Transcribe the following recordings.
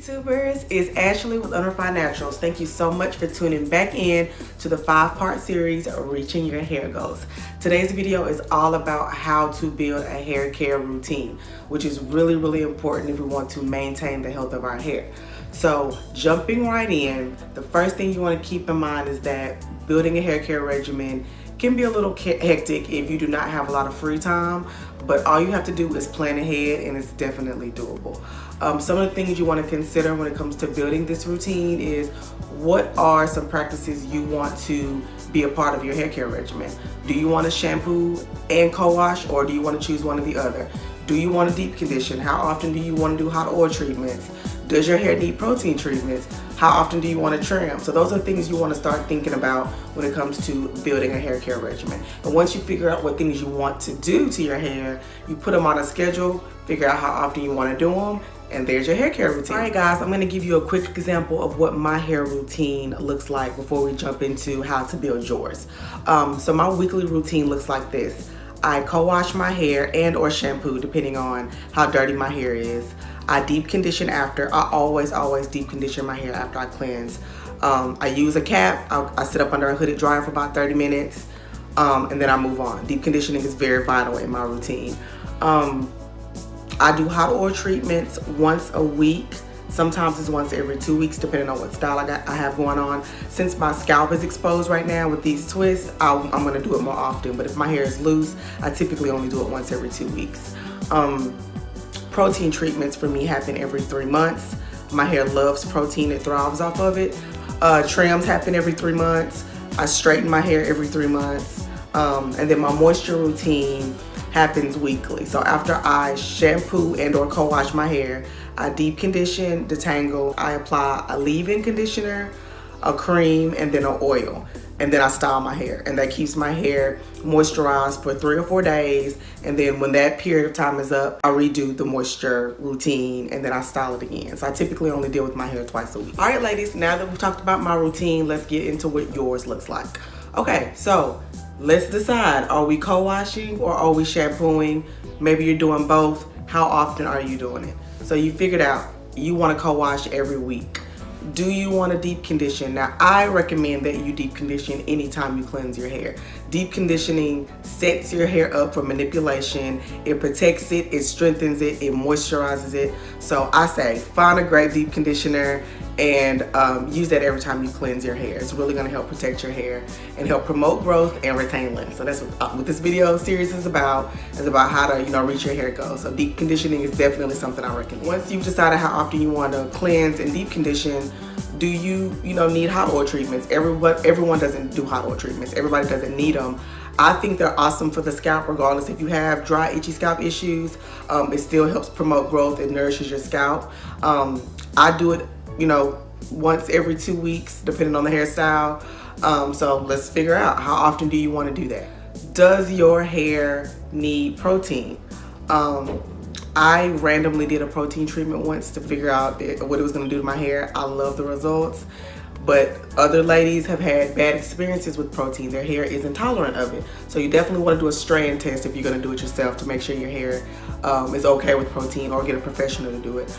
YouTubers, it's Ashley with Unrefined Naturals. Thank you so much for tuning back in to the 5-part series Reaching Your Hair Goals. Today's video is all about how to build a hair care routine, which is really important if we want to maintain the health of our hair. So jumping right in, the first thing you want to keep in mind is that building a hair care regimen can be a little hectic if you do not have a lot of free time, but all you have to do is plan ahead and it's definitely doable. Some of the things you want to consider when it comes to building this routine is what are some practices you want to be a part of your hair care regimen. Do you want to shampoo and co-wash, or do you want to choose one or the other? Do you want to deep condition? How often do you want to do hot oil treatments? Does your hair need protein treatments? How often do you want to trim? So those are things you want to start thinking about when it comes to building a hair care regimen. And once you figure out what things you want to do to your hair, you put them on a schedule, figure out how often you want to do them, and there's your hair care routine. All right guys, I'm going to give you a quick example of what my hair routine looks like before we jump into how to build yours. So my weekly routine looks like this. I co-wash my hair and or shampoo depending on how dirty my hair is. I deep condition after. I always deep condition my hair after I cleanse. I use a cap. I sit up under a hooded dryer for about 30 minutes and then I move on. Deep conditioning is very vital in my routine. I do hot oil treatments once a week. Sometimes it's once every 2 weeks depending on what style I have going on. Since my scalp is exposed right now with these twists, I'm going to do it more often. But if my hair is loose, I typically only do it once every 2 weeks. Protein treatments for me happen every 3 months. My hair loves protein, it thrives off of it. Trims happen every 3 months. I straighten my hair every 3 months. And then my moisture routine happens weekly. So after I shampoo and or co-wash my hair, I deep condition, detangle, I apply a leave-in conditioner, a cream, and then an oil. And then I style my hair, and that keeps my hair moisturized for 3 or 4 days. And then when that period of time is up, I redo the moisture routine and then I style it again. So I typically only deal with my hair twice a week. All right, ladies, now that we've talked about my routine, let's get into what yours looks like. Okay, so let's decide, are we co-washing or are we shampooing? Maybe you're doing both. How often are you doing it? So you figured out you want to co-wash every week. Do you want to deep condition? Now, I recommend that you deep condition anytime you cleanse your hair. Deep conditioning sets your hair up for manipulation. It protects it, it strengthens it, it moisturizes it. So I say find a great deep conditioner and use that every time you cleanse your hair. It's really going to help protect your hair and help promote growth and retain length. So that's what this video series is about. It's about how to, reach your hair goals. So deep conditioning is definitely something I recommend. Once you've decided how often you want to cleanse and deep condition, do you need hot oil treatments? Everyone doesn't do hot oil treatments. Everybody doesn't need them. I think they're awesome for the scalp, regardless if you have dry, itchy scalp issues. It still helps promote growth. It nourishes your scalp. I do it once every 2 weeks, depending on the hairstyle. So let's figure out, how often do you want to do that? Does your hair need protein? I randomly did a protein treatment once to figure out what it was going to do to my hair. I love the results, but other ladies have had bad experiences with protein. Their hair is intolerant of it. So you definitely want to do a strand test if you're going to do it yourself to make sure your hair is okay with protein, or get a professional to do it.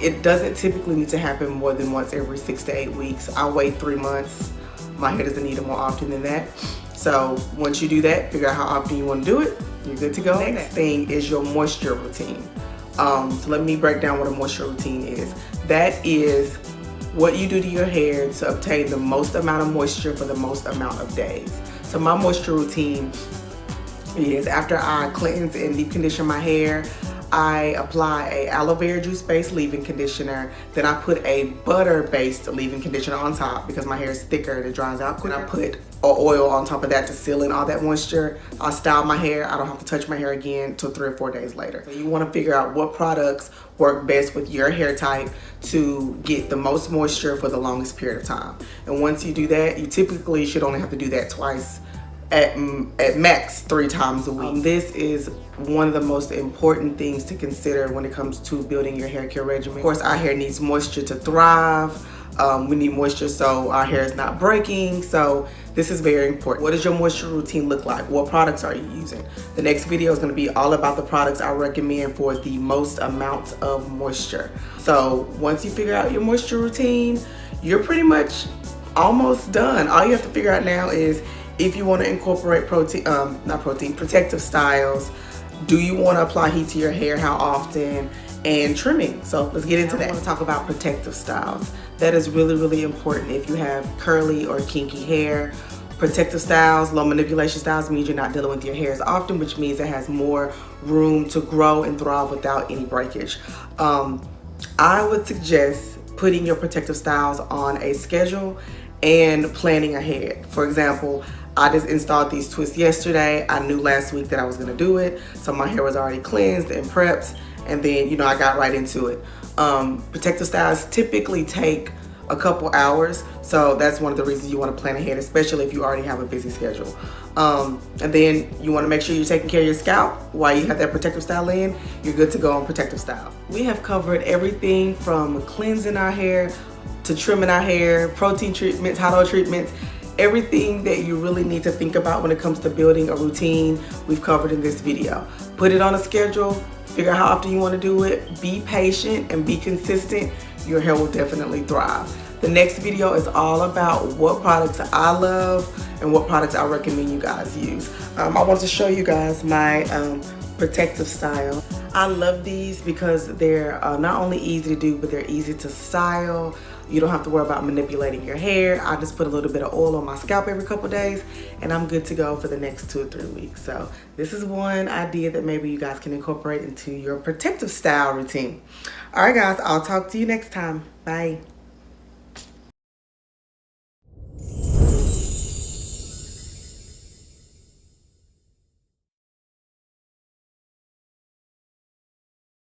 It doesn't typically need to happen more than once every 6 to 8 weeks. I wait 3 months. My hair doesn't need it more often than that. So once you do that, figure out how often you want to do it, you're good to go. Next thing is your moisture routine. So let me break down what a moisture routine is. That is what you do to your hair to obtain the most amount of moisture for the most amount of days. So my moisture routine is, after I cleanse and deep condition my hair, I apply a aloe vera juice based leave-in conditioner. Then I put a butter based leave-in conditioner on top because my hair is thicker and it dries out quicker. I put an oil on top of that to seal in all that moisture. I style my hair. I don't have to touch my hair again until 3 or 4 days later. So you want to figure out what products work best with your hair type to get the most moisture for the longest period of time. And once you do that, you typically should only have to do that twice, at max 3 times a week. This is one of the most important things to consider when it comes to building your hair care regimen. Of course, our hair needs moisture to thrive. We need moisture so our hair is not breaking. So This is very important. What does your moisture routine look like? What products are you using? The next video is going to be all about the products I recommend for the most amount of moisture. So once you figure out your moisture routine, you're pretty much almost done. All you have to figure out now is if you want to incorporate protective styles. Do you want to apply heat to your hair? How often? And trimming. So let's get into that. I want to talk about protective styles. That is really, really important if you have curly or kinky hair. Protective styles, low manipulation styles means you're not dealing with your hair as often, which means it has more room to grow and thrive without any breakage. I would suggest putting your protective styles on a schedule and planning ahead. For example, I just installed these twists yesterday. I knew last week that I was gonna do it, so my hair was already cleansed and prepped, and then, you know, I got right into it. Protective styles typically take a couple hours, so that's one of the reasons you want to plan ahead, especially if you already have a busy schedule. And then you want to make sure you're taking care of your scalp while you have that protective style in. You're good to go on protective styles. We have covered everything from cleansing our hair to trimming our hair, protein treatments, hot oil treatments. Everything that you really need to think about when it comes to building a routine, we've covered in this video. Put it on a schedule, figure out how often you want to do it, be patient and be consistent. Your hair will definitely thrive. The next video is all about what products I love and what products I recommend you guys use. I want to show you guys my protective style. I love these because they're not only easy to do, but they're easy to style. You don't have to worry about manipulating your hair. I just put a little bit of oil on my scalp every couple days and I'm good to go for the next 2 or 3 weeks. So this is one idea that maybe you guys can incorporate into your protective style routine. All right guys, I'll talk to you next time. Bye.